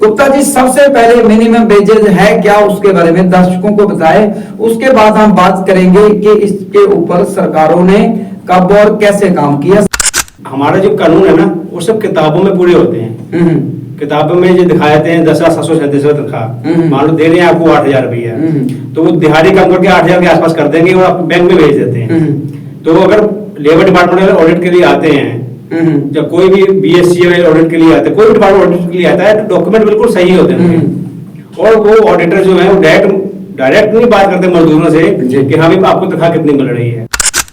गुप्ता जी, सबसे पहले minimum wages है क्या, उसके बारे में दर्शकों को बताएं। उसके बाद हम बात करेंगे कि इसके ऊपर सरकारों ने कब और कैसे काम किया। हमारा जो कानून है ना, वो सब किताबों में पूरे होते हैं। किताबों में जो दिखाते हैं 10,737 तनख्वाह, मान लो दे रहे हैं आपको 8,000 रुपया, तो वो दिहाड़ी काम करके 8,000 के आसपास कर देंगे और आप बैंक में भेज देते हैं। तो अगर लेबर डिपार्टमेंट ऑडिट के लिए आते हैं, जब कोई भी BSC ऑडिट के लिए आते हैं, कोई भी डिपार्टमेंट ऑडिट के लिए आता है, तो डॉक्यूमेंट बिल्कुल सही होते हैं। और वो ऑडिटर जो है वो डायरेक्ट नहीं बात करते मजदूरों से कि हाँ भाई आपको तनख्वाह कितनी मिल रही है।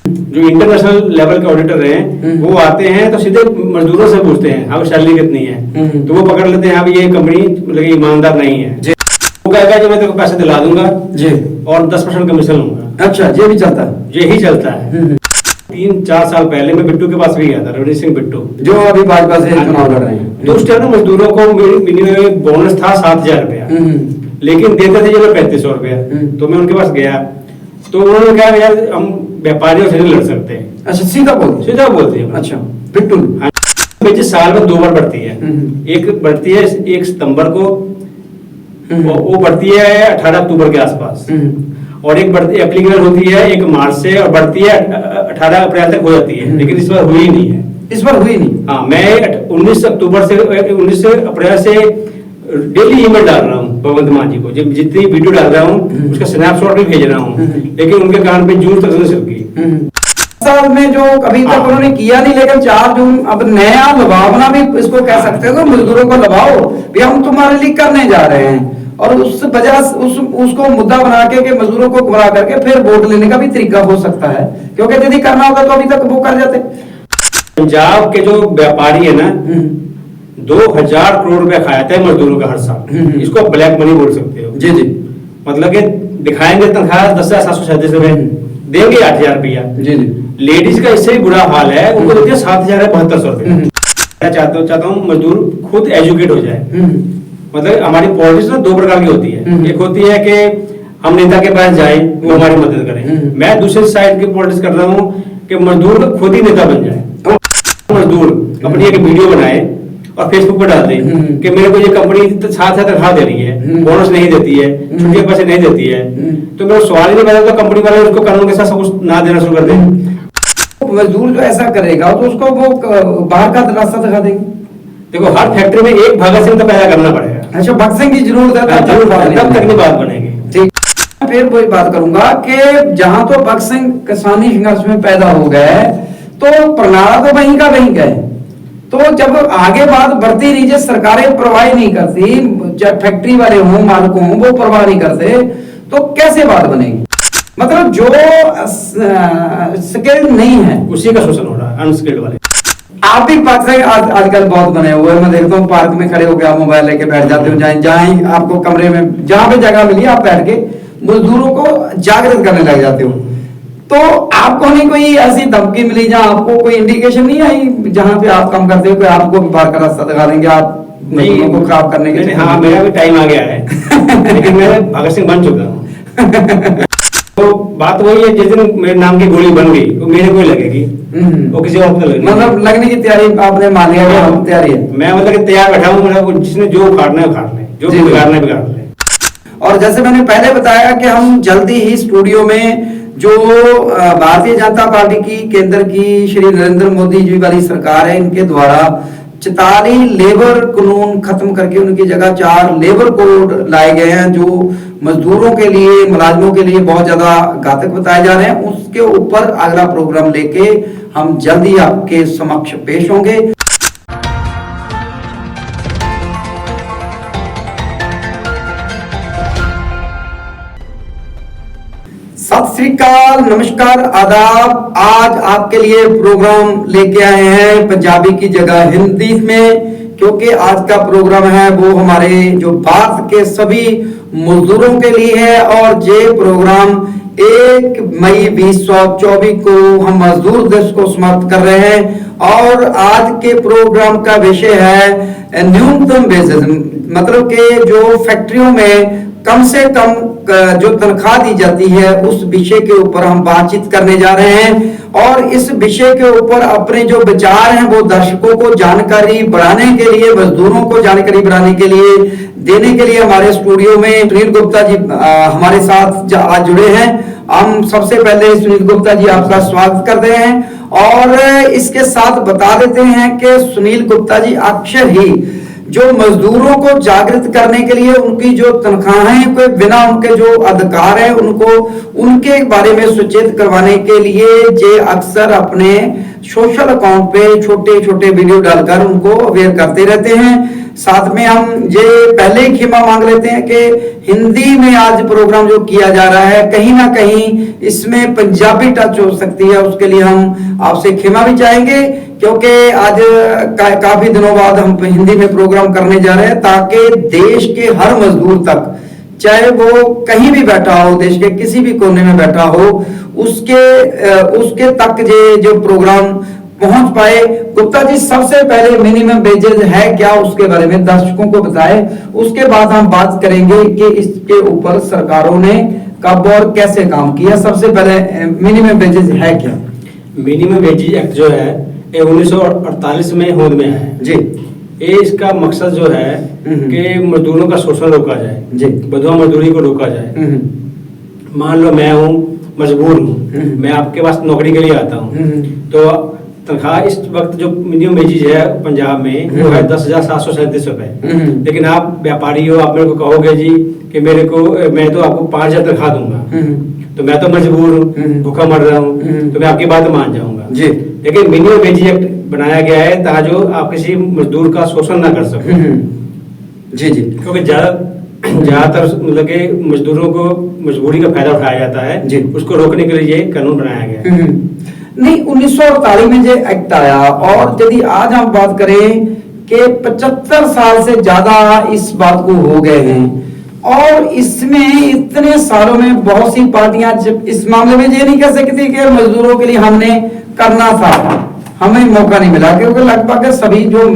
जो इंटरनेशनल लेवल के ऑडिटर हैं वो आते हैं तो सीधे मजदूरों से पूछते हैं हाँ सैलरी कितनी है, तो वो पकड़ लेते हैं हाँ ये कंपनी मतलब ईमानदार नहीं है। वो कहेगा जो मैं तेरे को पैसे दिला दूंगा जी और 10% कमीशन लूंगा। अच्छा, ये भी चलता है? यही चलता है। 3-4 साल पहले मैं बिट्टू के पास भी गया था, रवनीत सिंह बिट्टू, जो अभी भाजपा से चुनाव लड़ रहे हैं। तो उस टाइम मजदूरों को मिनिमम बोनस था 7,000 रुपया, लेकिन देते थे जो 3500 रुपया। तो मैं उनके पास गया तो उन्होंने कहा यार हम व्यापारियों से नहीं लड़ सकते। अच्छा, सीधा बोलते हैं। अच्छा, बिट्टू वेजेस साल में 2 बार बढ़ती है। एक बढ़ती है 1 सितंबर को, वो बढ़ती है 18 अक्टूबर के आसपास, और एक बढ़ती एप्लीकेबल होती है 1 मार्च से और बढ़ती है 18 अप्रैल तक हो जाती है। लेकिन इस बार हुई नहीं है। इस बार हुई नहीं? हाँ, मैं 19 अप्रैल से डेली ईमेल डाल रहा हूँ भगवंत मान जी को, जितनी वीडियो डाल रहा हूँ उसका स्नैपशॉट भी भेज रहा हूँ, लेकिन उनके कान पे जून तक नहीं सिलकी। साल में जो अभी तक उन्होंने किया नहीं, लेकिन 4 जून अब नया लुभावना भी इसको कह सकते हो, मजदूरों को लुभाओ भी हम तुम्हारे लिए करने जा रहे हैं, और उस वजह उसको मुद्दा बना के मजदूरों को गुमराह करके फिर वोट लेने का भी तरीका हो सकता है, क्योंकि यदि करना होता तो अभी तक वो कर जाते। पंजाब के जो व्यापारी है ना 2000 करोड़ रुपया खाया था मजदूरों का हर साल। इसको ब्लैक मनी बोल सकते हो। जी जी, मतलब कि दिखाएंगे तनख्वाह 10,737 रुपए, देंगे 8,000 रुपया। जी जी, लेडीज का इससे भी बुरा हाल है, उनको देते हैं 7,772 रुपए। मैं चाहता हूँ मजदूर खुद एजुकेट हो जाए। मतलब हमारी पॉलिटिक्स ना 2 प्रकार की होती है। एक होती है कि हम नेता के पास जाए, वो हमारी मदद करें। मैं दूसरी साइड की पॉलिटिक्स कर रहा हूँ कि मजदूर खुद ही नेता बन जाए। मजदूर अपनी एक वीडियो बनाए और फेसबुक पर डाल दे कि मेरे को ये कंपनी 7,000 तनख्वाह दे रही है, बोनस नहीं देती है, छुट्टी के पैसे नहीं देती है, तो मेरा सवाल ही नहीं पैदा तो कंपनी वाले उसको कानून के साथ सब कुछ ना देना शुरू कर दें। मजदूर जो ऐसा करेगा तो उसको वो बाहर का रास्ता दिखा देंगे। देखो, हर फैक्ट्री में एक भगत सिंह तो पैदा करना पड़ेगा। अच्छा, भगत सिंह की जरूरत है, तब तक बात बनेगी। ठीक, फिर वही बात करूंगा कि जहां तो भगत सिंह किसानी संघर्ष में पैदा हो गए तो प्रणाला तो वहीं का वहीं गए, तो जब आगे बात बढ़ती रही, सरकारें परवाह नहीं करती, जब फैक्ट्री वाले हों मालिक हों वो परवाह नहीं करते, तो कैसे बात बनेगी। मतलब जो स्किल्ड नहीं है उसी का शोषण हो रहा है, अनस्किल्ड वाले। आप भी पार्क से आजकल बहुत बने हुए हैं, मैं देखता हूँ पार्क में खड़े होकर आप मोबाइल लेके बैठ जाते हो, जहाँ आपको कमरे में जहाँ पे जगह मिली आप बैठ के मजदूरों को जागृत करने लग जाते हो। तो आपको नहीं कोई ऐसी धमकी मिली जहाँ आपको कोई इंडिकेशन नहीं आई जहाँ पे आप काम करते हो कि आपको बाहर का रास्ता दिखा देंगे आप मजदूरों को खराब करने के? हाँ, मेरा भी टाइम आ गया है लेकिन मैं भगत सिंह बन चुका हूँ। तो बात वही है, जिस दिन मेरे नाम की गोली बन गई वो मेरे को ही लगेगी, वो किसी और को लगेगी। मतलब लगने की तैयारी आपने मान लिया? तैयारी है, मैं मतलब कि तैयार बैठा हूँ, मतलब जिसने जो उखाड़ना है उखाड़ ले, जो बिगाड़ना है बिगाड़ ले। और जैसे मैंने पहले बताया कि हम जल्दी ही स्टूडियो में जो भारतीय जनता पार्टी की केंद्र की श्री नरेंद्र मोदी जी वाली सरकार है, इनके द्वारा 44 लेबर कानून खत्म करके उनकी जगह 4 लेबर कोड लाए गए हैं, जो मजदूरों के लिए, मुलाजिमों के लिए बहुत ज्यादा घातक बताए जा रहे हैं। उसके ऊपर अगला प्रोग्राम लेके हम जल्दी आपके समक्ष पेश होंगे। सत श्री अकाल, नमस्कार, आदाब। आज आपके लिए प्रोग्राम लेके आए हैं पंजाबी की जगह हिंदी में, क्योंकि आज का प्रोग्राम है वो हमारे जो भारत के सभी मजदूरों के लिए है। और ये प्रोग्राम 1 मई 2024 को हम मजदूर दिवस को समाप्त कर रहे हैं। और आज के प्रोग्राम का विषय है न्यूनतम वेजेस, मतलब कि जो फैक्ट्रियों में कम से कम जो तनख्वाह दी जाती है उस विषय के ऊपर हम बातचीत करने जा रहे हैं। और इस विषय के ऊपर अपने जो विचार हैं वो दर्शकों को जानकारी बढ़ाने के लिए, मजदूरों को जानकारी बढ़ाने के लिए, देने के लिए हमारे स्टूडियो में सुनील गुप्ता जी हमारे साथ आज जुड़े हैं। हम सबसे पहले सुनील गुप्ता जी आपका स्वागत करते हैं और इसके साथ बता देते हैं कि सुनील गुप्ता जी अक्सर ही जो मजदूरों को जागृत करने के लिए, उनकी जो तनख्वाहें के बिना उनके जो अधिकार है उनको उनके बारे में सचेत करवाने के लिए जे अक्सर अपने सोशल अकाउंट पे छोटे छोटे वीडियो डालकर उनको अवेयर करते रहते हैं। साथ में हम ये पहले ही क्षमा मांग लेते हैं कि हिंदी में आज प्रोग्राम जो किया जा रहा है कहीं ना कहीं इसमें पंजाबी टच हो सकती है, उसके लिए हम आपसे क्षमा भी चाहेंगे, क्योंकि आज काफी दिनों बाद हम हिंदी में प्रोग्राम करने जा रहे हैं ताकि देश के हर मजदूर तक, चाहे वो कहीं भी बैठा हो, देश के किसी भी कोने में बैठा हो, उसके तक जो प्रोग्राम पहुंच पाए। गुप्ता जी, सबसे पहले मिनिमम वेजेस है क्या, उसके बारे में दर्शकों को बताएं, उसके बाद हम बात करेंगे कि इसके ऊपर सरकारों ने कब और कैसे काम किया। सबसे पहले मिनिमम वेजेस है क्या? मिनिमम वेजेज एक्ट जो है ये 1948 में होंद में आया है जी। ये इसका मकसद जो है कि मजदूरों का शोषण रोका जाए जी, बंधुआ मजदूरी को रोका जाए। मान लो मैं हूँ मजबूर हूँ, मैं आपके पास नौकरी के लिए आता हूँ, तो तनख्वाह इस वक्त जो मिनिमम वेजेज है पंजाब में वो है 10,737 रुपए। लेकिन आप व्यापारी हो, आप मेरे को कहोगे जी कि मैं तो आपको 5,000 तनख्वाह दूंगा, तो मैं तो मजबूर हूँ, भूखा मर रहा हूँ, तो मैं आपकी बात मान जाऊंगा जी। लेकिन मिनिमम वेजेज एक्ट बनाया गया है ताकि जो आप किसी मजदूर का शोषण ना कर सके जी जी, क्योंकि ज्यादातर मतलब के मजदूरों को मजबूरी का फायदा उठाया जाता है जी, उसको रोकने के लिए ये कानून बनाया गया है। नहीं, 1948 में जो एक्ट आया, और यदि आज हम बात करें कि 75 साल से ज्यादा इस बात को हो गए हैं, और इसमें इतने सालों में बहुत सी पार्टियां इस मामले में ये नहीं कह सकती कि मजदूरों के लिए हमने करना था, हमें मौका नहीं मिला, क्योंकि लगभग सभी जो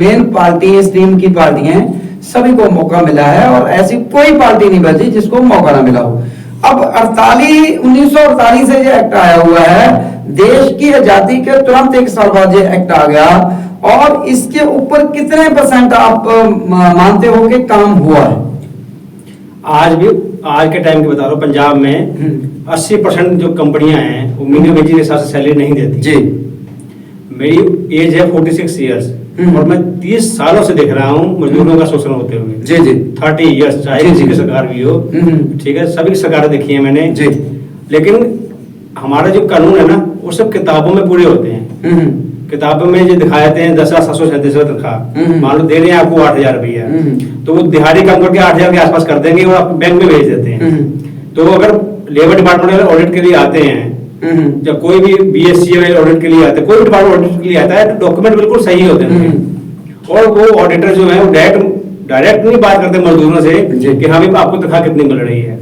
मेन पार्टी स्ट्रीम की पार्टी हैं सभी को मौका मिला है और ऐसी कोई पार्टी नहीं बची जिसको मौका ना मिला हो। अब 1948 से ये एक्ट आया हुआ है, देश की आजादी के तुरंत 1 साल बाद ये एक्ट आ गया, और इसके ऊपर कितने % आप मानते हो कि काम हुआ है? आज के टाइम की बता रहा हूँ, पंजाब में 80% जो कंपनियां हैं वो मिनिमम वेजेज के हिसाब से सैलरी नहीं देती जी। मेरी एज है 46 ईयर्स और मैं 30 सालों से देख रहा हूँ मजदूरों का शोषण होते हुए जी जी। 30 ईयर्स, चाहे किसी की सरकार भी हो, ठीक है, सभी की सरकारें देखी है मैंने जी। लेकिन हमारा जो कानून है ना वो सब किताबों में पूरे होते हैं। किताबों में जो दिखाते हैं 10,737 तनख्वाह, मान लो दे रहे हैं आपको 8,000 रुपया, तो वो दिहाड़ी काम करके 8,000 के आसपास कर देंगे और आप बैंक में भेज देते हैं। तो अगर लेबर डिपार्टमेंट ऑडिट के लिए आते हैं, जब कोई भी BSc ऑडिट के लिए आता है, कोई भी डिपार्टमेंट ऑडिट के लिए आता है, तो डॉक्यूमेंट बिल्कुल सही होते हैं, और वो ऑडिटर जो है वो डायरेक्ट नहीं बात करते मजदूरों से कि हाँ भाई आपको तनख्वाह कितनी मिल रही है।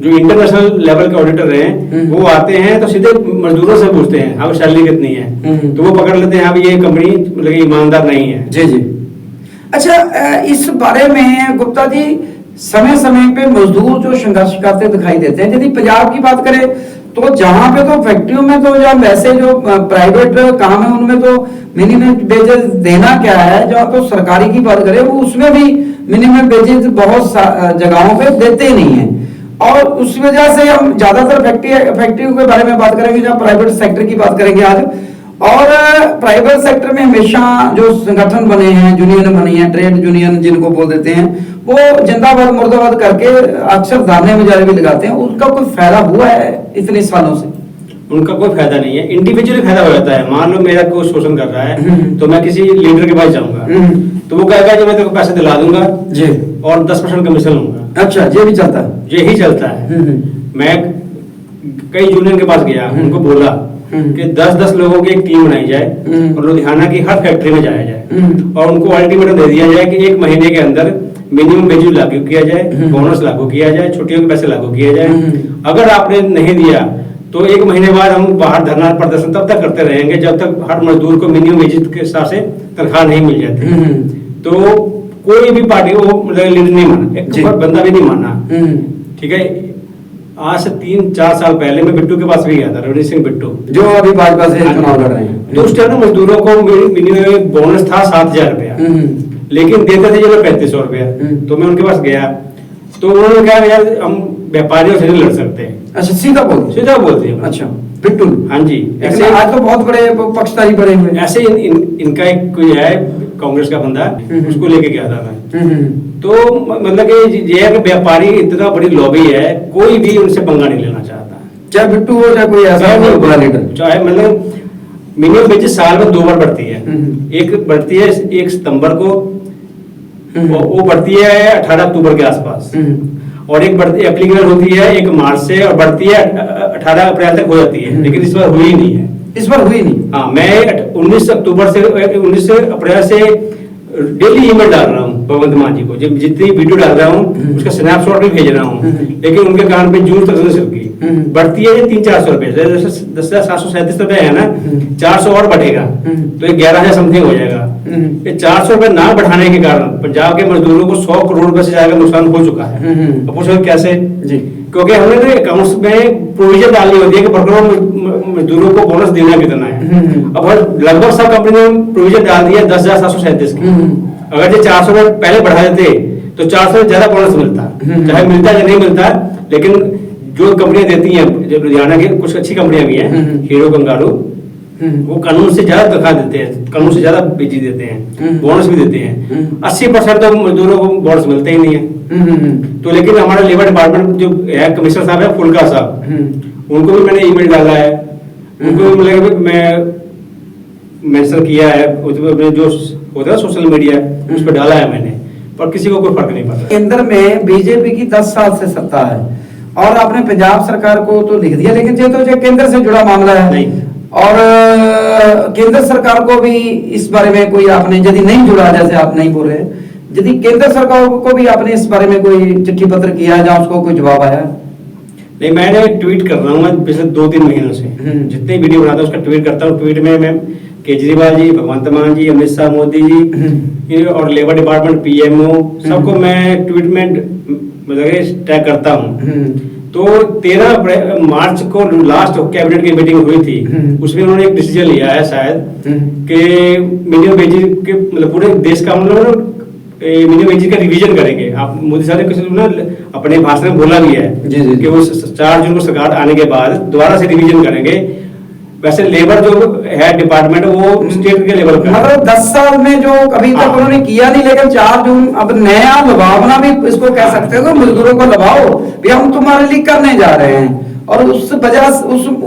जो इंटरनेशनल लेवल के ऑडिटर हैं वो आते हैं तो सीधे मजदूरों से पूछते हैं हाँ सैलरी कितनी है, तो वो पकड़ लेते हैं हाँ ये कंपनी मतलब ईमानदार नहीं है जी जी। अच्छा, इस बारे में गुप्ता जी समय समय पे मजदूर जो संघर्ष करते दिखाई देते हैं। यदि पंजाब की बात करें तो जहां पे तो फैक्ट्रियों में तो या वैसे जो प्राइवेट काम है उनमें तो मिनिमम वेजेस देना क्या है, जहाँ तो सरकारी की बात करें वो उसमें भी मिनिमम वेजेस बहुत जगहों पे देते ही नहीं है, और उस वजह से हम ज्यादातर फैक्ट्रियों के बारे में बात करेंगे जहाँ प्राइवेट सेक्टर की बात करेंगे आज। और प्राइवेट सेक्टर में हमेशा जो संगठन बने हैं, यूनियन बनी है, ट्रेड यूनियन जिनको बोल देते हैं, वो जिंदाबाद मुर्दाबाद करके अक्सर धरने मुजाहरे भी लगाते हैं। उसका कोई फायदा हुआ है इतने सालों से? उनका कोई फायदा नहीं है, इंडिविजुअली फायदा हो जाता है। मान लो मेरा कोई शोषण कर रहा है तो मैं किसी लीडर के पास जाऊंगा तो वो कहेगा कि मैं तेरे को पैसे दिला दूंगा जी और 10% कमीशन लूंगा। अच्छा, ये भी चलता है? यही चलता है। मैं कई यूनियन के पास गया, उनको बोला कि 10-10 लोगों की एक टीम बनाई जाए और लुधियाना की हर फैक्ट्री में जाया जाए और उनको अल्टीमेटम दे दिया जाए कि 1 महीने के अंदर मिनिमम वेज लागू किया जाए, बोनस लागू किया जाए, छुट्टियों के पैसे लागू किए जाए। अगर आपने नहीं दिया तो 1 महीने बाद हम बाहर धरना प्रदर्शन तब तक करते रहेंगे जब तक हर मजदूर को मिनिमम वेजेस के हिसाब से तनख्वाह नहीं मिल जाती। तो कोई भी पार्टी को मतलब लीडर नहीं माना, एक बंदा भी नहीं माना। ठीक है, आज से 3-4 साल पहले मैं बिट्टू के पास भी गया था, रणजीत सिंह बिट्टू, जो अभी भाजपा से चुनाव लड़ रहे हैं। तो उस टाइम मजदूरों को मिनिमम बोनस था 7,000 रुपया, लेकिन देते थे जो 3500 रुपया। तो मैं उनके पास गया, तो उन्होंने कहा यार हम व्यापारियों से नहीं लड़ सकते। अच्छा, सीधा बोलते हैं। अच्छा, बिट्टू, हाँ जी। ऐसे आज तो बहुत बड़े पक्षधारी बने हुए। ऐसे इनका एक कोई है कांग्रेस का बंदा, उसको लेके गया था मैं। तो मतलब कि ये है कि व्यापारी इतना बड़ी लॉबी है, कोई भी उनसे पंगा नहीं लेना चाहता, चाहे बिट्टू हो चाहे कोई ऐसा बड़ा लीडर, चाहे मतलब मिनिमम वेजेस साल में 2 बार बढ़ती है। एक बढ़ती है 1 सितंबर को, वो बढ़ती है 18 अक्टूबर के आसपास, और एक बढ़ती एप्लीकेबल होती है 1 मार्च से, और बढ़ती है 18 अप्रैल तक हो जाती है। लेकिन इस बार हुई नहीं है, इस बार हुई नहीं। हाँ, मैं 19 अप्रैल से डेली ईमेल डाल रहा हूँ भगवंत मान जी को, जब जितनी वीडियो डाल रहा हूँ उसका स्नैपशॉट भी भेज रहा हूँ, लेकिन उनके कान पे जून तक नहीं की। बढ़ती है 300-400 रुपए, 10,737 रुपए है ना, 400 और बढ़ेगा तो 11,000 समथिंग हो जाएगा। ये 400 रुपए ना बढ़ाने के कारण पंजाब के मजदूरों को 100 करोड़ रुपए से ज्यादा नुकसान हो चुका है। अब पूछो कैसे जी? क्योंकि हमने तो अकाउंट्स में प्रोविजन डालनी होती है कि वर्करों मजदूरों को बोनस देना कितना है। अब लगभग सब कंपनी ने प्रोविजन डाल दिया 10,737 की। अगर ये 400 रुपए पहले बढ़ा देते तो 400 से ज्यादा बोनस मिलता, चाहे मिलता या नहीं मिलता, लेकिन जो कंपनियां देती हैं, जब लुधियाना की कुछ अच्छी कंपनियां भी हैं, हीरो कंगारू, वो कानून से ज्यादा तनख्वाह देते हैं, कानून से ज्यादा बेची देते हैं, बोनस भी देते हैं। 80% तो मजदूरों को बोनस मिलते ही नहीं है। तो लेकिन हमारा लेबर डिपार्टमेंट जो है, कमिश्नर साहब है फुलका साहब, उनको भी मैंने ईमेल डाला है, उनको भी मतलब मैं मेंशन किया है, जो होता है सोशल मीडिया उस पर डाला है मैंने, पर किसी को कोई फर्क नहीं पड़ता। केंद्र में बीजेपी की 10 साल से सत्ता है, और आपने पंजाब सरकार को तो लिख दिया, लेकिन ये तो केंद्र से जुड़ा मामला है नहीं, और केंद्र सरकार को भी इस बारे में कोई आपने यदि नहीं जुड़ा, जैसे आप नहीं बोल रहे, यदि केंद्र सरकार को भी आपने इस बारे में कोई चिट्ठी पत्र किया है, जहां उसको कोई जवाब आया? नहीं, मैंने ट्वीट कर रहा हूँ पिछले 2-3 महीनों से, जितने वीडियो बनाता हूँ उसका ट्वीट करता हूँ। ट्वीट में मैं केजरीवाल जी, भगवंत मान जी, अमित शाह, मोदी जी और लेबर डिपार्टमेंट, पीएमओ, सबको मैं ट्वीट में मतलब टैग करता हूँ। तो 13 मार्च को लास्ट कैबिनेट की मीटिंग हुई थी, उसमें उन्होंने एक डिसीजन लिया है शायद कि मिनिमम वेजेस के मतलब पूरे देश का मतलब मिनिमम वेजेस का रिवीजन करेंगे। आप मोदी साहब ने किसी ने अपने भाषण में बोला भी है कि वो 4 जून को सरकार आने के बाद दोबारा से रिवीजन करेंगे। वैसे लेबर जो है डिपार्टमेंट वो स्टेट के लेवल पे, मतलब 10 साल में जो अभी तक उन्होंने किया नहीं, लेकिन 4 जून अब नया लुभावना भी इसको कह सकते हो, मजदूरों को लुभाओ भी हम तुम्हारे लिए करने जा रहे हैं, और उस वजह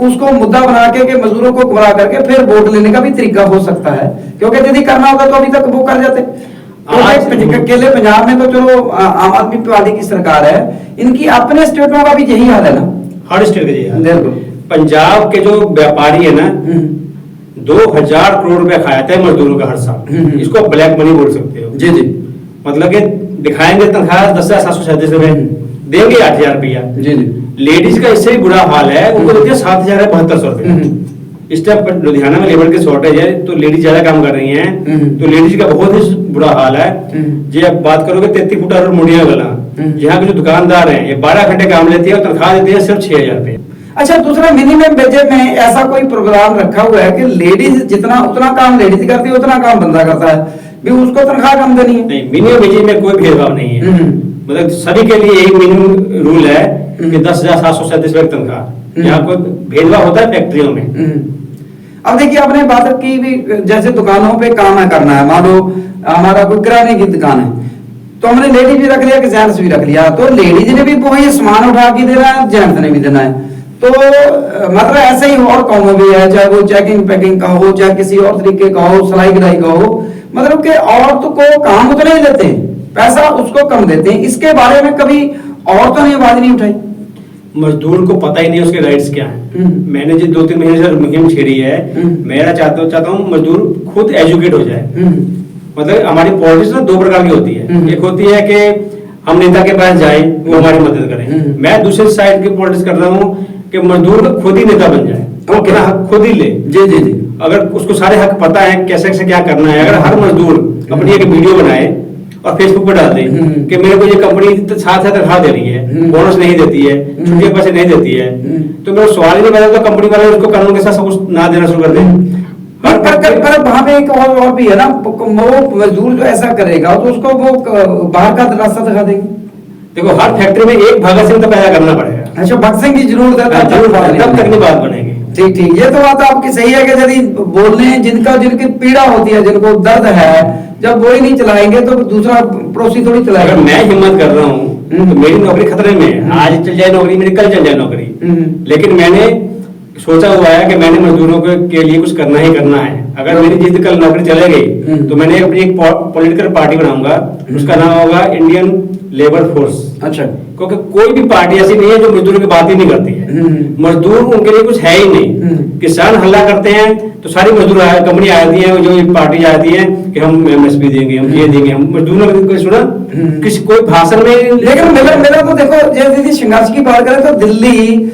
उसको मुद्दा बना के मजदूरों को गुमराह करके फिर वोट लेने का भी तरीका हो सकता है, क्योंकि यदि करना होगा तो अभी तक वो कर जाते। अकेले पंजाब में तो चलो आम आदमी पार्टी की सरकार है, इनकी अपने स्टेटों का भी यही हाल है ना? हर स्टेट का यही हाल है। पंजाब के जो व्यापारी है ना, 2000 करोड़ रुपया खाते हैं मजदूरों का हर साल। इसको ब्लैक मनी बोल सकते हो जी जी। मतलब कि दिखाएंगे तनख्वाह 10,737 रुपए, देंगे 8,000 रुपया जी जी। लेडीज का इससे भी बुरा हाल है, उनको देते हैं 7,700 रुपए। इस टाइम लुधियाना में लेबर की शॉर्टेज है, तो लेडीज ज्यादा काम कर रही हैं, तो लेडीज का बहुत ही बुरा हाल है। जी आप बात करोगे 33 फुटा और मुड़िया वाला, यहाँ के जो दुकानदार हैं ये 12 घंटे काम लेते हैं और तनख्वाह देते हैं सिर्फ 6,000 रुपए। अच्छा, दूसरा मिनिमम वेजेस में ऐसा कोई प्रोग्राम रखा हुआ है कि लेडीज जितना उतना काम लेडीज करती है, उतना काम बंदा करता है, भी उसको तनख्वाह कम देनी है? नहीं, मिनिमम वेजेस में कोई भेदभाव नहीं है, मतलब सभी के लिए एक मिनिमम रूल है कि 10,737 रुपए तनख्वाह। यहाँ कोई भेदभाव होता है फैक्ट्रियों में। अब देखिए, आपने बात की भी जैसे दुकानों पे काम है करना है, मान लो हमारा कोई किराने की दुकान है, तो हमने लेडीज भी रख लिया कि जेंट्स भी रख लिया, तो लेडीज ने भी वही सामान उठा के देना है, जेंट्स ने भी देना है। तो मतलब ऐसे ही और काम में भी है, चाहे वो चेकिंग पैकिंग का हो, चाहे किसी और तरीके का हो, सिलाई कढ़ाई का हो, मतलब कि औरत को काम उतना ही देते हैं, पैसा उसको कम देते हैं। इसके बारे में कभी औरतों ने आवाज नहीं उठाई? मजदूर को पता ही नहीं उसके राइट्स क्या हैं। मैंने जो 2-3 महीने से मुहिम छेड़ी है, मेरा चाहता हूँ मजदूर खुद एजुकेट हो जाए। मतलब हमारी पॉलिटिक्स ना 2 प्रकार की होती है, एक होती है कि हम नेता के पास जाएं, वो हमारी मदद करें। मैं दूसरी साइड की पॉलिटिक्स कर रहा हूँ कि मजदूर खुद ही नेता बन जाए, अपना हक खुद ही ले। जी जी जी। अगर उसको सारे हक पता है कैसे कैसे क्या करना है, अगर हर मजदूर अपनी एक वीडियो बनाए और फेसबुक पर डाल दी कि मेरे को ये कंपनी साथ साथ तनख्वाह दे रही है, बोनस नहीं देती है, छुट्टी के पैसे नहीं देती है, तो मेरा सवाल ही नहीं पैदा तो कंपनी वाले उसको कानून के साथ सब कुछ ना देना शुरू कर दें। पर वहां पे एक और भी है ना, वो मजदूर जो ऐसा करेगा तो उसको वो बाहर का रास्ता दिखा देंगे। देखो हर फैक्ट्री में एक भगत सिंह तो पैदा करना पड़ेगा। अच्छा, भगत सिंह की जरूरत है, तब तक नहीं बात बनेगी। ठीक ठीक, ये तो बात आपकी सही है कि यदि बोलने जिनकी पीड़ा होती है, जिनको दर्द है, जब वो ही नहीं चलाएंगे तो दूसरा पड़ोसी थोड़ी चलाएगा। अगर मैं हिम्मत कर रहा हूँ तो मेरी नौकरी खतरे में है, आज चल जाए नौकरी मेरी, कल चल जाए नौकरी, लेकिन मैंने सोचा हुआ है कि मैंने मजदूरों के लिए कुछ करना ही करना है। अगर मेरी जिद कल नौकरी चले गई तो मैंने अपनी एक पॉलिटिकल पार्टी बनाऊंगा, उसका नाम होगा इंडियन लेबर फोर्स। अच्छा, क्योंकि कोई भी पार्टी ऐसी नहीं है जो मजदूरों की बात ही नहीं करती है। मजदूर उनके लिए कुछ है ही नहीं। किसान हल्ला करते हैं तो सारी मजदूर कंपनी आती है, जो पार्टी आती है कि हम एमएसपी देंगे, हम ये देंगे, हम मजदूरों ने कोई सुना किसी कोई भाषण में। लेकिन मेरा तो देखो, जैसे संघर्ष की बात करें तो दिल्ली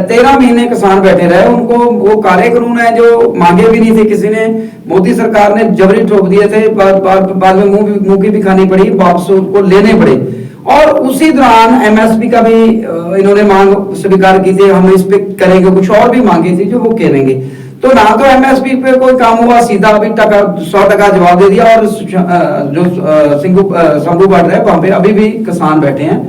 13 महीने किसान बैठे रहे, उनको वो काले कानून है जो मांगे भी नहीं थे किसी ने, मोदी सरकार ने जबरी ठोक दिए थे, बाद में मुंह की भी खानी पड़ी, वापस उनको लेने पड़े। और उसी दौरान एमएसपी का भी इन्होंने मांग स्वीकार की थी, हम इस पे करेंगे, कुछ और भी मांगी थी जो वो करेंगे। तो ना तो एमएसपी पे कोई काम हुआ, सीधा अभी 100% जवाब दे दिया। और जो शंभू बढ़ रहे वहां पे अभी भी किसान बैठे हैं,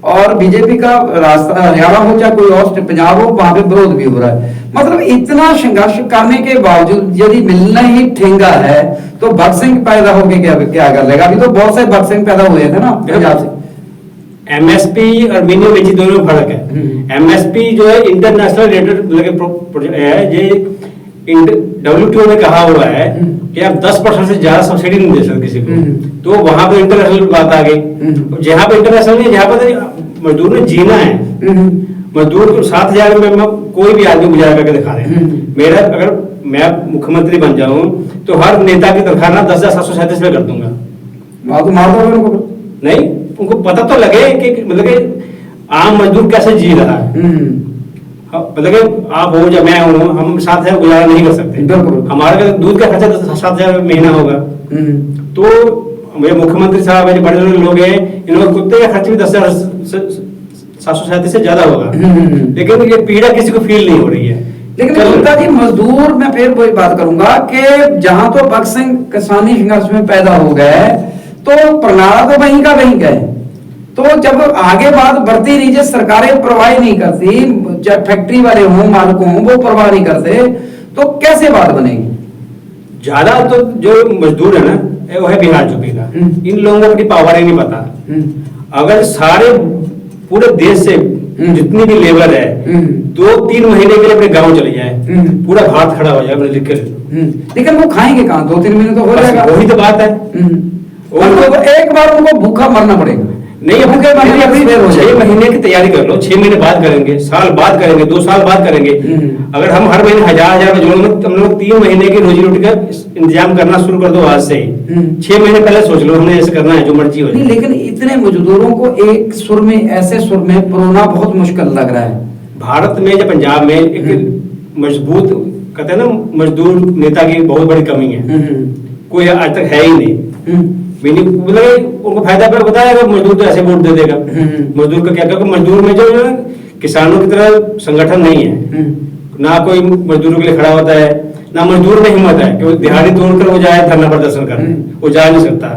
और बीजेपी का रास्ता हरियाणा हो चाहे कोई और पंजाब हो, वहां पे विरोध भी हो रहा है। मतलब इतना संघर्ष करने के बावजूद यदि मिलना ही ठेंगा है तो भगत सिंह पैदा होके क्या कर लेगा? अभी तो बहुत से भगत सिंह पैदा हुए थे ना पंजाब से। एमएसपी और मिनिमम वेज दोनों में फर्क है। एमएसपी जो है इंटरनेशनल रेटेड है, ये WTO ने कहा हुआ है कि आप 10% से ज्यादा सब्सिडी नहीं दे सकते किसी को, तो वहां पर इंटरनेशनल बात आ गई। जहां पे इंटरनेशनल नहीं, जहां पर मजदूर ने जीना है, मजदूर को 7,000 रुपए में कोई भी आदमी गुजारा करके दिखा दे। मेरा अगर मैं मुख्यमंत्री बन जाऊं तो हर नेता की तनख्वाह ना 10,737 रुपए कर दूंगा। नहीं, उनको पता तो लगे कि मतलब कि आम मजदूर कैसे जी रहा है। मतलब कि आप हो या मैं हूँ, हम 7,000 गुजारा नहीं कर सकते। हमारा दूध का खर्चा 7,000 महीना होगा। तो मेरे मुख्यमंत्री साहब है, बड़े बड़े लोग हैं, इन्होंने कुत्ते का खर्च भी 10,737 से ज्यादा होगा, लेकिन ये पीड़ा किसी को फील नहीं हो रही है। लेकिन गुप्ता जी, मजदूर मैं फिर वही बात करूंगा कि जहां तो भगत सिंह किसानी संघर्ष में पैदा हो गए तो प्रणाला तो वहीं का वहीं गए। तो जब आगे बात बढ़ती रही, जब सरकारें परवाह नहीं करती, जब फैक्ट्री वाले हों, मालिकों हों, वो परवाह नहीं करते, तो कैसे बात बनेगी? ज्यादा तो जो मजदूर है ना, वो है बिहार यूपी का, इन लोगों को अपनी पावर ही नहीं पता। अगर सारे पूरे देश से जितनी भी लेबर है 2-3 महीने के लिए अपने गांव चले जाए, पूरा भारत खड़ा हो जाए, मैंने लिख के। लेकिन वो खाएंगे कहाँ? 2-3 महीने तो हो जाएगा। वही तो बात है। एक बार उनको भूखा मरना पड़ेगा। नहीं, भूखे मरने अपनी 6 महीने की तैयारी कर लो, 6 महीने बाद करेंगे, साल बाद करेंगे, 2 साल बाद करेंगे। अगर हम हर महीने 1,000 जोड़ेंगे तो हम लोग 3 महीने की रोजी रोटी का इंतजाम करना शुरू कर दो आज से ही। 6 महीने पहले सोच लो, हमने ऐसे करना है, जो मर्जी हो जाए। लेकिन इतने मजदूरों को एक सुर में, ऐसे सुर में परोना बहुत मुश्किल लग रहा है। मतलब में या पंजाब में एक मजबूत, कहते हैं ना, मजदूर नेता की बहुत बड़ी कमी है, कोई आज तक है ही नहीं। मतलब उनको फायदा पर बताया, मजदूर तो ऐसे वोट दे देगा। मजदूर का क्या, क्योंकि मजदूर में जो है किसानों की तरह संगठन नहीं है, ना कोई मजदूरों के लिए खड़ा होता है, ना मजदूर में हिम्मत है कि वो दिहाड़ी तोड़कर वो जाए धरना प्रदर्शन करने, वो जा नहीं सकता।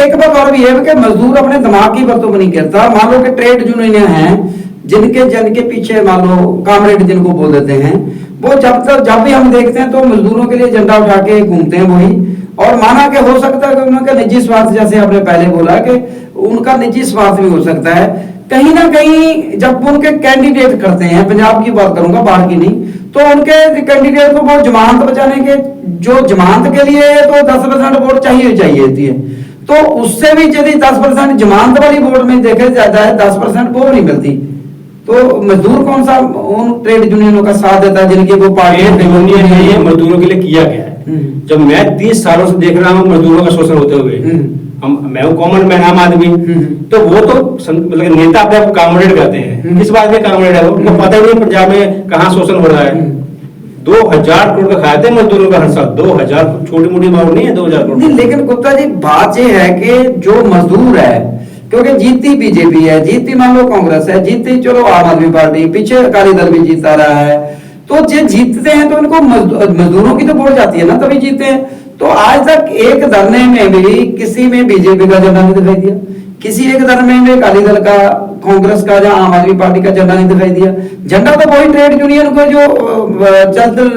एक बात और भी है कि मजदूर अपने दिमाग की बातों में नहीं करता। मान लो कि ट्रेड यूनियन हैं, जिनके पीछे मान लो कामरेड जिनको बोल देते हैं, वो जब भी हम देखते हैं तो मजदूरों के लिए झंडा उठा के घूमते हैं वही। और माना कि हो सकता है कि उनका निजी स्वार्थ, जैसे आपने पहले बोला कि उनका निजी स्वार्थ भी हो सकता है कहीं ना कहीं। जब उनके कैंडिडेट करते हैं, पंजाब की बात करूंगा, बाहर की नहीं, तो उनके कैंडिडेट को वो जमानत बचाने के, जो जमानत के लिए तो 10% वोट चाहिए होती है, तो उससे भी यदि 10% जमानत वाली वोट में देखे जाता है, 10% वो नहीं मिलती, तो मजदूर कौन सा उन ट्रेड यूनियनों का साथ देता है जिनकी वो पार्टी मजदूरों के लिए किया गया है। जब मैं 30 सालों से देख रहा हूँ मजदूरों का शोषण होते हुए, मैं कॉमन मैन, आम आदमी, तो वो तो मतलब नेता अपने आप कामरेड कहते हैं, किस बात में कामरेड है? उनको पता ही नहीं पंजाब में कहाँ शोषण हो रहा है। 2000 करोड़ का खाते हैं मजदूरों का हर साल। 2000 छोटी मोटी अमाउंट नहीं है 2000 करोड़। नहीं, लेकिन गुप्ता जी बात ये है कि जो मजदूर है, क्योंकि जीतती बीजेपी है, जीतती मान लो कांग्रेस है, जीतती चलो आम आदमी पार्टी, पीछे अकाली दल भी जीता रहा है, तो जो जीतते हैं तो इनको मजदूरों की तो वोट जाती है ना, तभी जीतते हैं। तो आज तक एक धरने में भी किसी में बीजेपी का झंडा नहीं दिखाई दिया, किसी एक धरने में अकाली दल का, कांग्रेस का या आम आदमी पार्टी का झंडा नहीं दिखाई दिया। झंडा तो वही ट्रेड यूनियन को जो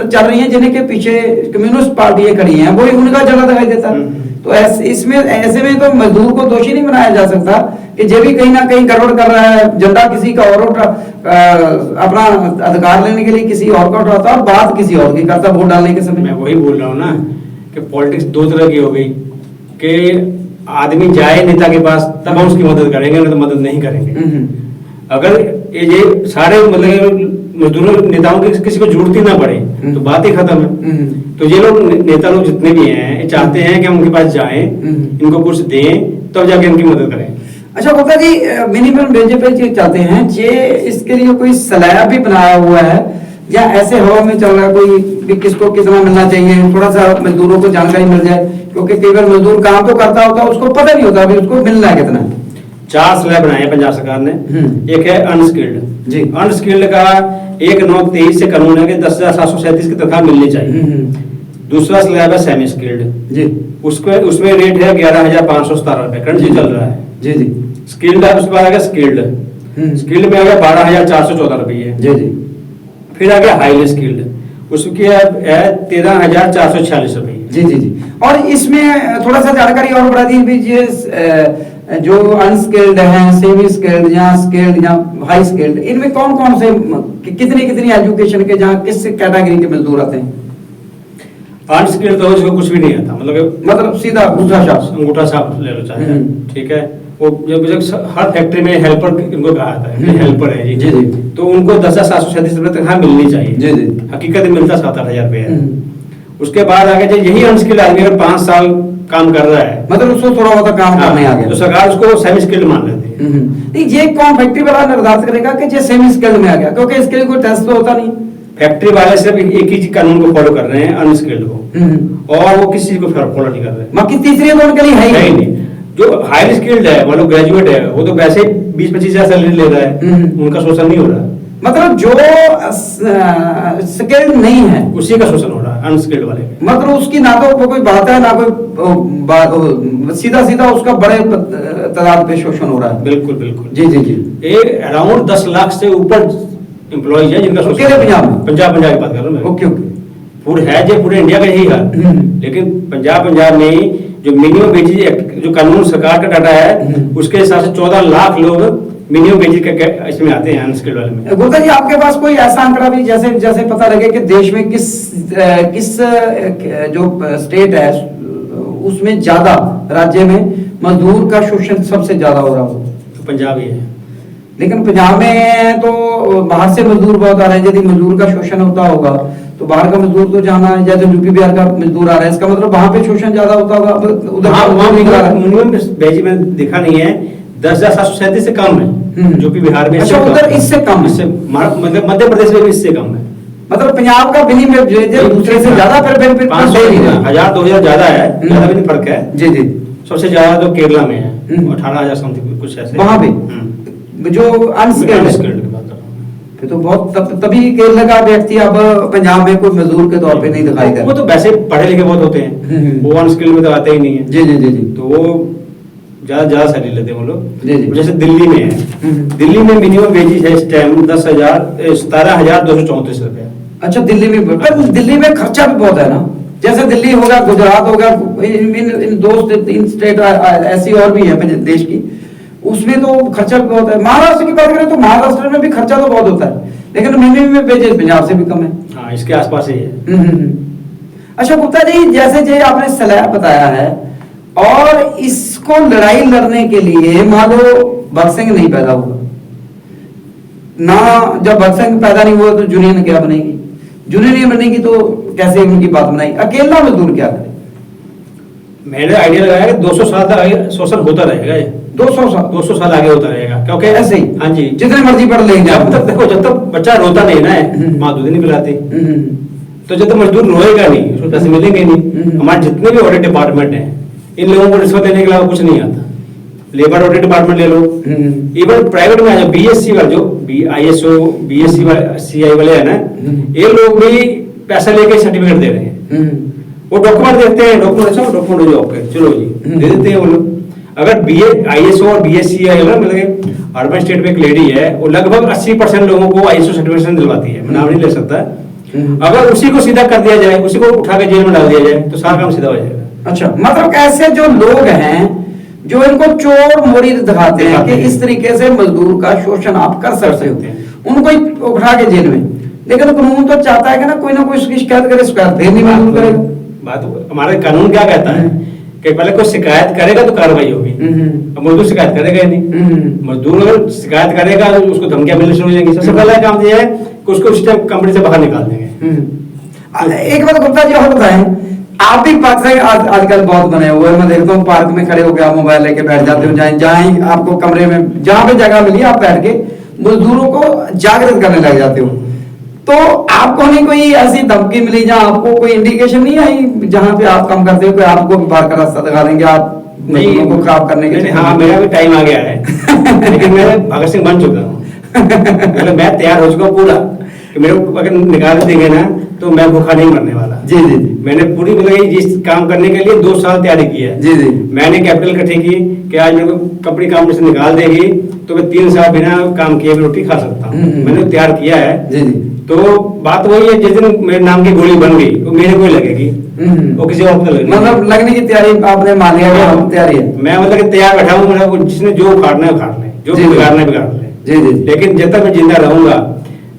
चल रही है, जिनके पीछे कम्युनिस्ट पार्टियां खड़ी हैं, वही उनका झंडा दिखाई देता है। तो इसमें ऐसे में तो मजदूर को दोषी नहीं बनाया जा सकता कि जो भी कहीं ना कहीं गड़बड़ कर रहा है, झंडा किसी का और अपना अधिकार लेने के लिए किसी और का उठाता है और बात किसी और की करता वोट डालने के समय। मैं वही बोल रहा हूँ ना कि पॉलिटिक्स दो तरह की हो गई कि आदमी जाए नेता के पास तब हम उसकी मदद करेंगे, नहीं तो मदद नहीं करेंगे। अगर ये सारे मतलब मजदूरों नेताओं की किसी को जरूरत ही ना पड़े तो बात ही खत्म है। तो ये लोग नेता लोग जितने भी हैं ये चाहते हैं कि हम उनके पास जाएं, इनको कुछ दें, तब जाके उनकी मदद करें। अच्छा गुप्ता जी, मिनिमम वेज पे चाहते हैं, ये इसके लिए कोई स्लैब भी बनाया हुआ है या ऐसे हवा में चल रहा है कोई भी किसको कितना मिलना चाहिए, थोड़ा सा मजदूरों को जानकारी मिल जाए, क्योंकि कई बार मजदूर काम तो करता होता है उसको पता नहीं होता अभी उसको मिलना है कितना। 4 स्लैब बनाए हैं पंजाब सरकार ने। एक है अनस्किल्ड जी, अनस्किल्ड का 1/9/23 से कानून है कि 10,737 की तनख्वाह मिलनी चाहिए। दूसरा स्लैब है सेमी स्किल्ड जी, उसमें रेट है 11,517 रुपए करंट चल रहा है जी जी। स्किल्ड है, उसके बाद आ गया स्किल्ड, स्किल्ड में आ गया 12,414 रुपये जी जी। फिर आ गया हाईली स्किल्ड, उसकी है 13,446 रुपये जी जी जी। और इसमें थोड़ा सा जानकारी और बढ़ा दीजिए, जो अनस्किल्ड है, सेमी स्किल्ड या स्किल्ड या हाई स्किल्ड, इनमें कौन कौन से कितनी कितनी एजुकेशन के जहाँ किस कैटेगरी के मजदूर आते हैं? अनस्किल्ड तो उसको कुछ भी नहीं आता, मतलब सीधा अंगूठा छाप ले लो चाहे, ठीक है। वो जब हर फैक्ट्री में हेल्पर इनको कहा जाता है, हेल्पर है जी जी, तो उनको 10,737 रुपये तनख्वाह मिलनी चाहिए जी जी। हकीकत में मिलता 7-8 हजार रुपये है। उसके बाद आगे जो यही अनस्किल्ड आदमी अगर 5 साल काम कर रहा है, मतलब उसको थोड़ा बहुत काम करने आ गया, तो सरकार उसको सेमी स्किल्ड मान लेती है। नहीं, ये कौन फैक्ट्री वाला निर्धारित करेगा कि ये सेमी स्किल्ड में आ गया, क्योंकि इसके लिए कोई टेस्ट तो होता नहीं। फैक्ट्री वाले सिर्फ एक ही कानून को फॉलो कर रहे हैं, अनस्किल्ड को, और वो किसी को फॉलो नहीं कर रहे। बाकी तीसरी तो उनके लिए है ही नहीं। जो हाईली स्किल्ड है, मतलब ग्रेजुएट है, वो तो वैसे 20-25 हजार सैलरी ले रहा है, उनका शोषण नहीं हो रहा। मतलब जो स्किल्ड नहीं है उसी का शोषण हो रहा है, अनस्किल्ड वाले का। मतलब उसकी ना तो कोई बात है ना कोई सीधा सीधा उसका बड़े तादाद पे शोषण हो रहा है। बिल्कुल बिल्कुल जी जी जी। एक अराउंड 10 लाख से ऊपर एम्प्लॉइज है जिनका शोषण पंजाब की बात कर रहा हूँ मैं। ओके ओके, पूरे है जो पूरे इंडिया का यही है, लेकिन पंजाब में जो मिनिमम वेजेज एक्ट जो कानून सरकार का डाटा है उसके हिसाब से 14 लाख लोग मिनिमम वेजेज का इसमें आते हैं अनस्किल्ड वाले में। गुप्ता जी, आपके पास कोई ऐसा आंकड़ा भी जैसे पता लगे कि देश में किस जो स्टेट है उसमें ज्यादा, राज्य में मजदूर का शोषण सबसे ज्यादा हो रहा हो? तो पंजाब ही है। लेकिन पंजाब में तो बाहर से मजदूर बहुत आ रहे हैं, यदि मजदूर का शोषण होता होगा तो बाहर का मजदूर तो जाना है, जैसे यूपी बिहार का मजदूर आ रहा है, इसका मतलब वहां पे शोषण ज्यादा होता होगा। उधर मिनिमम वेज में देखा नहीं है, 10,737 से कम है यूपी बिहार में। अच्छा, उधर इससे कम, इससे मतलब मध्य प्रदेश में भी इससे कम है। मतलब पंजाब का मिनिमम वेज दूसरे से ज्यादा, फिर 1,000-2,000 ज्यादा है, ज्यादा भी नहीं फर्क है जी जी। सबसे ज्यादा तो केरला में है, 18,000 समथिंग कुछ ऐसे वहां पे जो अनस्किल्ड। फिर तो बहुत तभी केरला का व्यक्ति अब पंजाब में कोई मजदूर के तौर पे नहीं दिखाई दे। वो तो वैसे पढ़े लिखे बहुत होते हैं, वो अनस्किल्ड में तो आते ही नहीं है जी जी जी जी। तो वो ज्यादा सैलरी लेते हैं वो लोग। जैसे दिल्ली में है, दिल्ली में मिनिमम वेजेज है इस टाइम 17,234 रुपए। अच्छा, दिल्ली में, पर दिल्ली में खर्चा भी बहुत है ना, जैसे दिल्ली हो गया, गुजरात हो गया, इन 2-3 स्टेट ऐसी और भी है देश की, उसमें तो खर्चा भी बहुत है। महाराष्ट्र की बात करें तो महाराष्ट्र में भी खर्चा तो बहुत होता है, लेकिन मिनिमम वेजेज पंजाब से भी कम है। हाँ, इसके आसपास ही है। अच्छा गुप्ता जी, जैसे आपने स्लैब बताया है, और इसको लड़ाई लड़ने के लिए मान लो भगत सिंह नहीं पैदा हुआ ना, जब भगत सिंह पैदा नहीं हुआ तो यूनियन क्या बनेगी, यूनियन नहीं बनेगी तो कैसे उनकी बात बनाई, अकेला मजदूर क्या करे? मैंने आइडिया लगाया कि 200 साल तक शोषण होता रहेगा, 200 साल आगे होता रहेगा, क्योंकि ऐसे ही, हाँ जी, जितने मर्जी पढ़ लेंगे, जब तक देखो, जब तक बच्चा रोता नहीं ना है, माँ दूध नहीं पिलाती, तो जब तक मजदूर रोएगा नहीं उसको पैसे मिलेंगे नहीं। हमारे जितने भी ऑडिट डिपार्टमेंट हैं इन लोगों को रिश्वत देने के अलावा कुछ नहीं आता। लेबर ऑडिट डिपार्टमेंट ले लो, इवन प्राइवेट में आ जाओ, बीएससी वाले जो ISO BSc CI वाले है ना, ये लोग भी पैसा लेके सर्टिफिकेट दे रहे हैं। वो डॉक्यूमेंट देते हैं, डॉक्यूमेंट हो जाओ चलो जी दे देते हैं वो लोग। अगर ISO और BSc मतलब अर्बन स्टेट में एक लेडी है, वो लगभग 80% लोगों को ISO सर्टिफिकेशन दिलवाती है, मैं नाम नहीं ले सकता। अगर उसी को सीधा कर दिया जाए, उसी को उठा के जेल में डाल दिया जाए तो सारा काम सीधा हो जाएगा। अच्छा, मतलब ऐसे जो लोग हैं जो इनको चोर मोरी दिखाते हैं कि इस तरीके से मजदूर का शोषण आप कर सकते हो, उनको ही उठा के जेल में, लेकिन कानून तो चाहता है कि ना कोई उसकी शिकायत करे, शिकायत फिर नहीं मंजूर करेगा। बात हमारा कानून क्या कहता है कि पहले कोई शिकायत करेगा तो कार्रवाई होगी। अब मजदूर शिकायत करेगा ही नहीं। मजदूर अगर शिकायत करेगा तो उसको धमकियां मिलनी शुरू हो जाएंगी। सबसे पहला काम यह है कि उसको उस टाइम कंपनी से बाहर निकाल देंगे। एक बात गुप्ता जी और बताएं, आप भी पार्क से आजकल बहुत बने हुए हैं, मैं देखता हूँ पार्क में खड़े होकर आप मोबाइल लेके बैठ जाते हो, जहाँ आपको कमरे में जहाँ पे जगह मिली आप बैठ के मजदूरों को जागृत करने लग जाते हो। तो आपको नहीं कोई ऐसी धमकी मिली जहाँ आपको कोई इंडिकेशन नहीं आई जहाँ पे आप काम करते हो कि आपको बाहर का रास्ता दिखा देंगे, आप मजदूरों को खराब करने के? हाँ, मेरा भी टाइम आ गया है लेकिन मैं भगत सिंह बन चुका हूँ। मतलब मैं तैयार हो चुका हूँ पूरा कि मेरे को अगर निकाल देंगे ना तो मैं भूखा नहीं मरने वाला। जी जी। मैंने पूरी मतलब जिस काम करने के लिए 2 साल तैयारी की है। जी जी। मैंने कैपिटल इकट्ठी की कि आज मेरे को कंपनी काम से निकाल देगी तो मैं 3 साल बिना काम किए रोटी खा सकता हूँ। मैंने तैयार किया है। जी जी। तो बात वही है, जिस दिन मेरे नाम की गोली बन गई वो मेरे को ही लगेगी, वो किसी और को लगेगी। मतलब लगने की तैयारी आपने मान लिया कि हम तैयारी है। मैं मतलब तैयार बैठा हूँ, मतलब जिसने जो उखाड़ना है उखाड़ ले, जो बिगाड़ना है बिगाड़ ले। जी जी। लेकिन जब तक मैं जिंदा रहूंगा,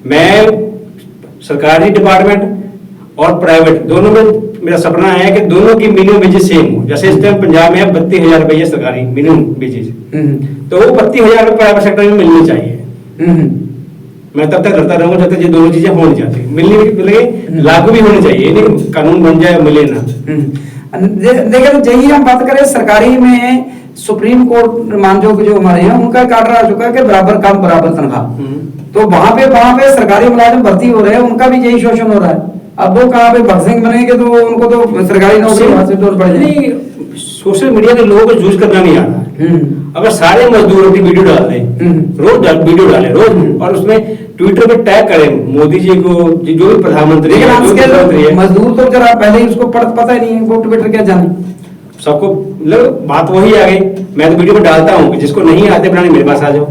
मैं सरकारी डिपार्टमेंट और प्राइवेट दोनों में मेरा सपना है कि दोनों की मिनिमम वेजेस सेम हो। जैसे इस टाइम पंजाब में 32,000 रुपये सरकारी मिनिमम वेजेस, तो वो 32,000 रुपये प्राइवेट सेक्टर में मिलनी चाहिए। मैं तब तक करता रहूंगा जब तक ये दोनों चीजें हो नहीं जाती, मिलने लागू भी होनी चाहिए, नहीं कानून बन जाए मिले ना। लेकिन यही हम बात करें सरकारी में, सुप्रीम कोर्ट मान जो हमारे हैं उनका एक आर्डर आ चुका है कि बराबर काम बराबर तनख्वाह। तो वहां पे सरकारी मुलाजिम भर्ती हो रहे हैं, उनका भी यही शोषण हो रहा है। अब वो कहाँ पे भगत सिंह बनेंगे तो उनको तो सरकारी नौकरी वहां से पड़ जाएगी। सोशल मीडिया के लोगों को यूज करना नहीं आता। अगर सारे मजदूरों की वीडियो डाल दें, रोज वीडियो डालें रोज, और उसमें ट्विटर पे टैग करें मोदी जी को, जो भी प्रधानमंत्री है। मजदूर तो जरा पहले ही उसको पता ही नहीं है वो ट्विटर क्या जाने, सबको मतलब बात वही आ गई। मैं तो वीडियो में डालता हूँ, जिसको नहीं आते बनाने मेरे पास आ जाओ,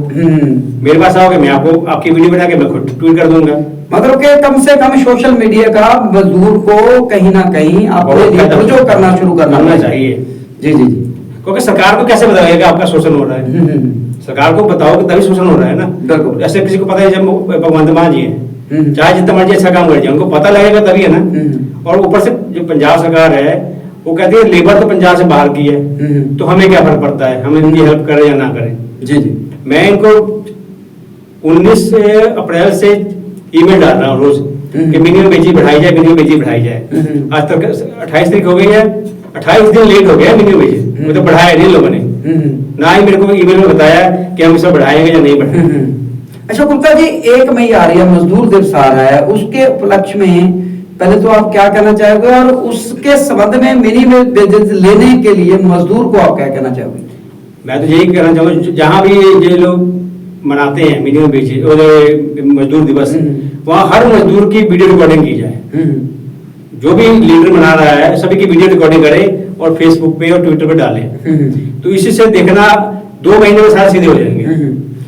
मेरे पास आओगे मैं आपको आपकी वीडियो बना के मैं खुद ट्वीट कर दूंगा। मतलब कि कम से कम सोशल मीडिया का मजदूर को कहीं ना कहीं आपको करना शुरू करना चाहिए। जी जी। क्योंकि सरकार को कैसे बताइएगा आपका शोषण हो रहा है? सरकार को बताओ कि तभी शोषण हो रहा है ना। ऐसे किसी को पता है जब भगवंत मान जी है, चाहे जितना मर्जी अच्छा काम कर जाए, उनको पता लगेगा तभी है ना। और ऊपर से जो पंजाब सरकार है वो कहती है लेबर तो पंजाब से बाहर की है, तो हमें क्या फर्क पड़ता है, हम इनकी हेल्प करें या ना करें। जी जी। मैं इनको 19 अप्रैल से ईमेल डाल रहा हूँ रोज कि मिनिमम वेजेस बढ़ाई जाए, मिनिमम वेजेस बढ़ाई जाए। आज तक 28 तारीख हो गई है, 28 दिन लेट हो गया मिनिमम वेजेस, मतलब बढ़ाया नहीं लोगों ने, ना ही मेरे को ईमेल में बताया कि हम इसे बढ़ाएंगे या नहीं बढ़ाएंगे। अच्छा गुप्ता जी, 1 मई आ रही है, मजदूर दिवस आ रहा है, उसके उपलक्ष्य में पहले तो आप क्या कहना चाहोगे, और उसके संबंध में मिनिमम वेजेस लेने के लिए मजदूर को आप क्या कहना चाहोगे? मैं तो यही कहना चाहूँगा, जहाँ भी ये लोग मनाते हैं मिनिमम वेजेस और मजदूर दिवस, वहाँ हर मजदूर की वीडियो रिकॉर्डिंग की जाए। जो भी लीडर मना रहा है सभी की वीडियो रिकॉर्डिंग करे और फेसबुक पे और ट्विटर पे डाले, तो इसी से देखना 2 महीने में सारे सीधे हो जाएंगे,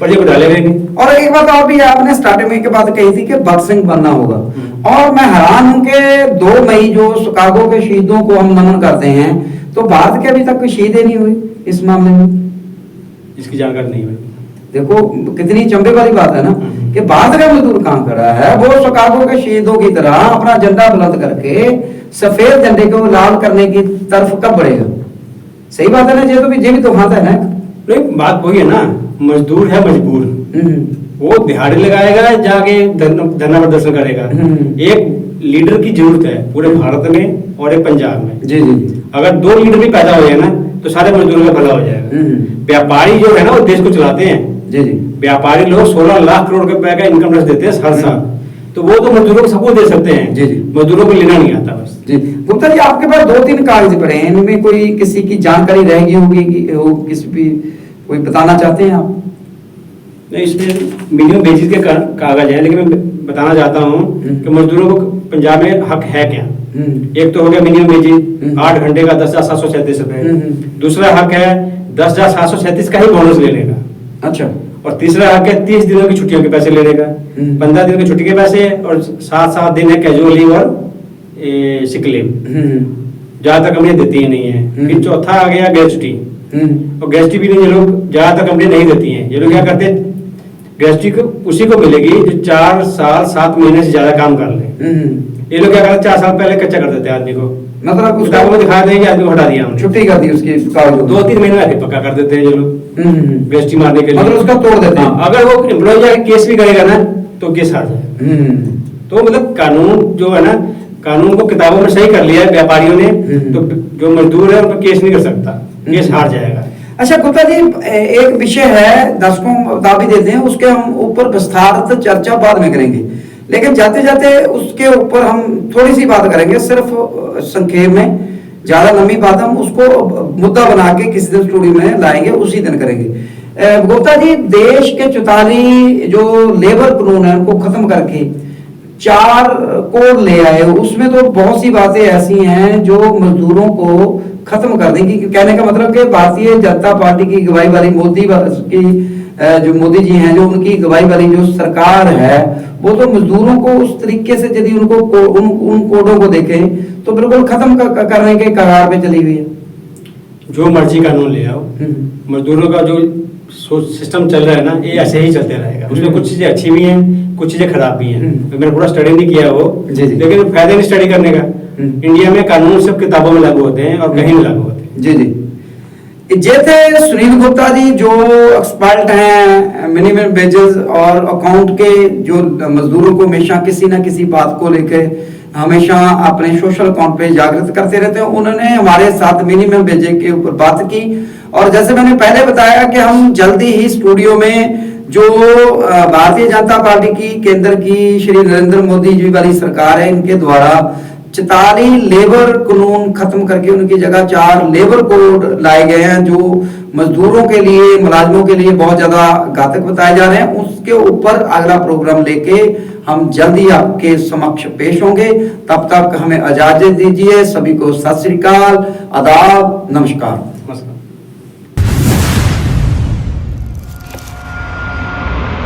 पर ये डालेगा नहीं। और एक बात और भी आपने स्टार्टिंग में के बात कही थी कि भगत सिंह बनना होगा, और मैं हैरान हूं कि 2 मई जो शिकागो के शहीदों को हम नमन करते हैं, तो भारत के अभी तक कोई शहीद नहीं हुई इस मामले में, इसकी जानकारी नहीं है। देखो कितनी चंबे वाली बात है ना कि भारत का मजदूर काम कर रहा है, वो शिकागो के शहीदों की तरह अपना झंडा बुलंद करके सफेद झंडे को लाल करने की तरफ कब बढ़ेगा? सही बात है ना, ये भी तो खाता है ना। नहीं, बात वही है ना, मजदूर है मजबूर, वो दिहाड़ी लगाएगा, जाके धरना प्रदर्शन करेगा। एक लीडर की जरूरत है पूरे भारत में और एक पंजाब में। जी जी। अगर 2 लीडर भी पैदा हो जाए ना तो सारे मजदूरों का भला हो जाएगा। व्यापारी जो है ना वो देश को चलाते हैं। जी जी। व्यापारी लोग 16 लाख करोड़ रुपए का इनकम टैक्स देते हैं हर साल, तो वो तो मजदूरों को सबको दे सकते हैं। जी, जी। मजदूरों को लेना नहीं आता बस। जी गुप्ता जी, आपके पास 2-3 कागज पड़े हैं, इनमें कोई किसी की जानकारी रहेगी होगी कि वो किसी भी कोई बताना चाहते हैं आप? नहीं, इसमें मिनिमम वेजेस के कागज हैं, लेकिन मैं बताना चाहता हूँ कि मजदूरों को पंजाब में हक है क्या। एक तो हो गया मिनिमम वेजेस 8 घंटे का 10,737 रुपए। दूसरा हक है 10,737 का ही बोनस लेने का। अच्छा। और तीसरा हक है 30 दिनों की छुट्टियों के पैसे लेने का, 15 दिन की छुट्टी के पैसे, और 7 दिन है कैजुअल लीव और सिक लीव। ज्यादातर कंपनी देती ही नहीं है। फिर चौथा आ गया गेस्टी, और गेस्टी भी नहीं, ये लोग ज्यादातर कंपनी नहीं देती हैं। ये लोग क्या करते हैं, गेस्टी को उसी को मिलेगी जो 4 साल 7 महीने से ज्यादा काम कर ले। ये लोग क्या करते हैं, 4 साल पहले कच्चा कर देते हैं आदमी को, मतलब उस कागज में दिखा देंगे, आदमी को हटा दिया हमने, छुट्टी कर दी उसकी कागज, 2-3 महीने में पक्का कर देते हैं ये लोग गेस्टी मारने के लिए, मतलब उसका तोड़ देते हैं। अगर वो एम्प्लॉय जाके केस भी करेगा ना तो केस हार जाएगा। तो मतलब कानून जो है ना, कानून को किताबों में सही कर लिया है व्यापारियों ने, तो जो मजदूर है उन पर केस नहीं कर सकता, केस हार जाएगा। अच्छा गुप्ता जी, एक विषय है, दर्शकों को बता भी देते हैं, उसके हम ऊपर विस्तारित चर्चा बाद में करेंगे, लेकिन जाते जाते उसके ऊपर हम थोड़ी सी बात करेंगे, सिर्फ संक्षेप में, ज्यादा लंबी बात हम उसको मुद्दा बना के किसी दिन स्टूडियो में लाएंगे, उसी दिन करेंगे। गुप्ता जी, देश के 44 जो लेबर कानून है उनको खत्म करके 4 कोड ले आए, उसमें तो बहुत सी बातें ऐसी हैं जो मजदूरों को खत्म कर देंगी। कहने का मतलब कि भारतीय जनता पार्टी की अगुवाई वाली जो मोदी जी हैं, जो उनकी अगुवाई वाली जो सरकार है, वो तो मजदूरों को उस तरीके से, यदि उनको उन कोडों को देखें तो बिल्कुल खत्म करने के कगार पे चली हुई है। जो मर्जी कानून ले आओ, मजदूरों का जो सिस्टम चल रहा है ना, ये ऐसे ही चलते रहेगा। उसमें कुछ चीजें अच्छी भी हैं, कुछ चीजें खराब भी हैं। तो मैंने पूरा स्टडी नहीं किया वो, लेकिन फायदा नहीं स्टडी करने का। इंडिया में कानून सब किताबों में लागू होते हैं और कहीं नहीं लागू होते। जी जी, ये थे सुनील गुप्ता जी, जो एक्सपर्ट हैं मिनिमम वेजेस और अकाउंट के, जो मजदूरों को हमेशा किसी ना किसी बात को लेकर हमेशा अपने सोशल अकाउंट पे जागृत करते रहते हैं। उन्होंने हमारे साथ मिनिमम वेजेस के ऊपर बात की, और जैसे मैंने पहले बताया कि हम जल्दी ही स्टूडियो में जो भारतीय जनता पार्टी की केंद्र की श्री नरेंद्र मोदी जी वाली सरकार है, इनके द्वारा 44 लेबर कानून खत्म करके उनकी जगह 4 लेबर कोड लाए गए हैं, जो मजदूरों के लिए, मुलाजमों के लिए बहुत ज्यादा घातक बताए जा रहे हैं। उसके ऊपर अगला प्रोग्राम लेके हम जल्दी आपके समक्ष पेश होंगे। तब तक हमें इजाजत दीजिए। सभी को सत श्री अकाल, आदाब, नमस्कार।